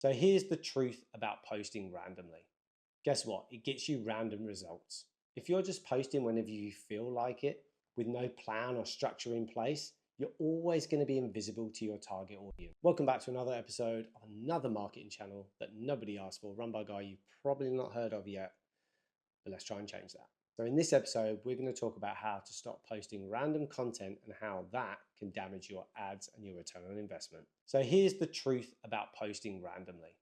So here's the truth about posting randomly. Guess what? It gets you random results. If you're just posting whenever you feel like it, with no plan or structure in place, you're always going to be invisible to your target audience. Welcome back to another episode of another marketing channel that nobody asked for, run by a guy you've probably not heard of yet, but let's try and change that. So in this episode, we're going to talk about how to stop posting random content and how that can damage your ads and your return on investment. So here's the truth about posting randomly.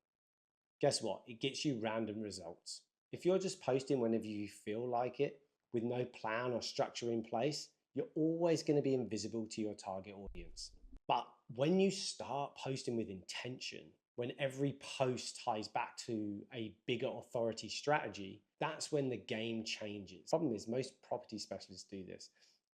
Guess what? It gets you random results. If you're just posting whenever you feel like it, with no plan or structure in place, you're always going to be invisible to your target audience. But when you start posting with intention, when every post ties back to a bigger authority strategy, that's when the game changes. The problem is most property specialists do this.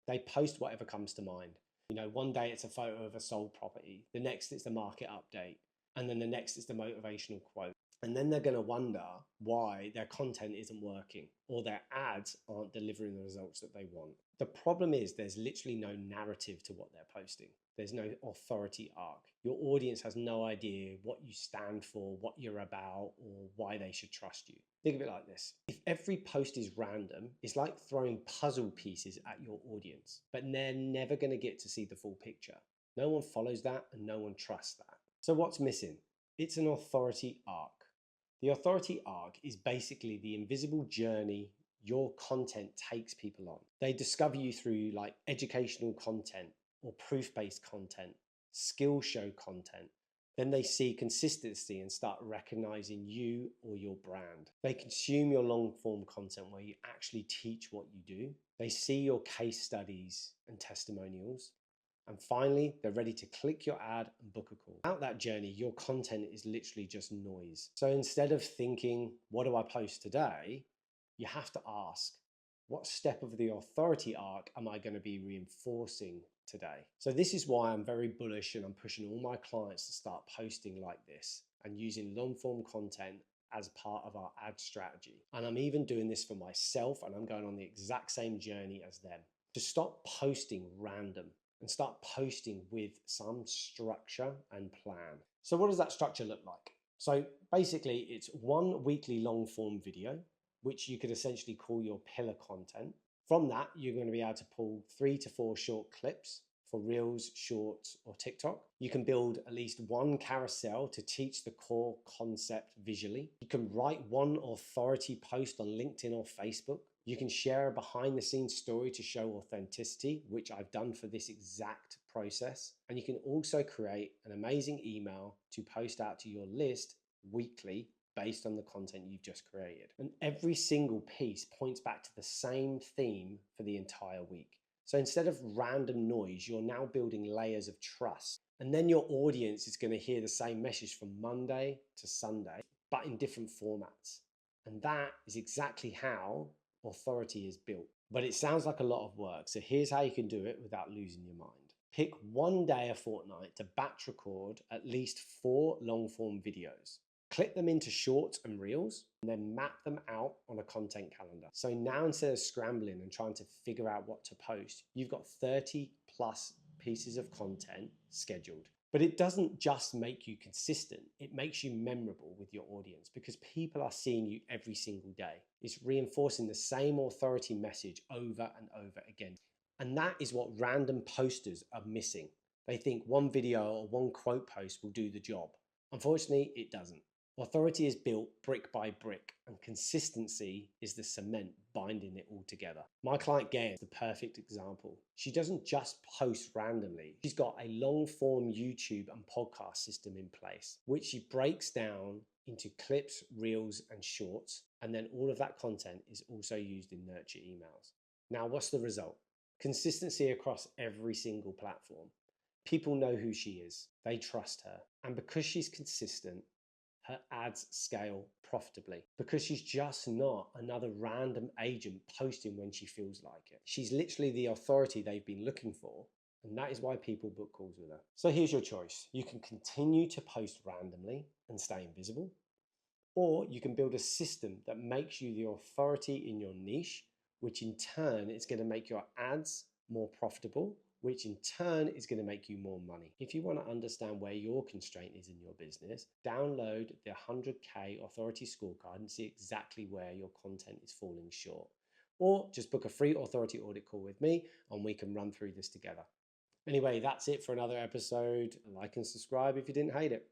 They post whatever comes to mind. You know, one day it's a photo of a sold property, the next it's the market update, and then the next is the motivational quote. And then they're going to wonder why their content isn't working or their ads aren't delivering the results that they want. The problem is there's literally no narrative to what they're posting. There's no authority arc. Your audience has no idea what you stand for, what you're about, or why they should trust you. Think of it like this. If every post is random, it's like throwing puzzle pieces at your audience, but they're never going to get to see the full picture. No one follows that and no one trusts that. So what's missing? It's an authority arc. The authority arc is basically the invisible journey your content takes people on. They discover you through like educational content or proof-based content, skill show content. Then they see consistency and start recognizing you or your brand. They consume your long form content where you actually teach what you do. They see your case studies and testimonials. And finally, they're ready to click your ad and book a call. Out that journey, your content is literally just noise. So instead of thinking, what do I post today? You have to ask, what step of the authority arc am I going to be reinforcing today? So this is why I'm very bullish and I'm pushing all my clients to start posting like this and using long form content as part of our ad strategy. And I'm even doing this for myself, and I'm going on the exact same journey as them. To stop posting random and start posting with some structure and plan. So what does that structure look like? So basically it's one weekly long form video, which you could essentially call your pillar content. From that, you're going to be able to pull 3 to 4 short clips for Reels, Shorts, or TikTok. You can build at least one carousel to teach the core concept visually. You can write one authority post on LinkedIn or Facebook. You can share a behind the scenes story to show authenticity, which I've done for this exact process. And you can also create an amazing email to post out to your list weekly based on the content you've just created. And every single piece points back to the same theme for the entire week. So instead of random noise, you're now building layers of trust. And then your audience is going to hear the same message from Monday to Sunday, but in different formats. And that is exactly how authority is built. But it sounds like a lot of work. So here's how you can do it without losing your mind. Pick one day a fortnight to batch record at least 4 long form videos. Clip them into shorts and reels and then map them out on a content calendar. So now instead of scrambling and trying to figure out what to post, you've got 30 plus pieces of content scheduled. But it doesn't just make you consistent, it makes you memorable with your audience because people are seeing you every single day. It's reinforcing the same authority message over and over again. And that is what random posters are missing. They think one video or one quote post will do the job. Unfortunately, it doesn't. Authority is built brick by brick, and consistency is the cement binding it all together. My client Gail is the perfect example. She doesn't just post randomly. She's got a long form YouTube and podcast system in place, which she breaks down into clips, reels, and shorts. And then all of that content is also used in nurture emails. Now, what's the result? Consistency across every single platform. People know who she is. They trust her. And because she's consistent, her ads scale profitably because she's just not another random agent posting when she feels like it. She's literally the authority they've been looking for, and that is why people book calls with her. So here's your choice. You can continue to post randomly and stay invisible, or you can build a system that makes you the authority in your niche, which in turn is going to make your ads more profitable which in turn is going to make you more money. If you want to understand where your constraint is in your business, download the 100K Authority Scorecard and see exactly where your content is falling short. Or just book a free authority audit call with me and we can run through this together. Anyway, that's it for another episode. Like and subscribe if you didn't hate it.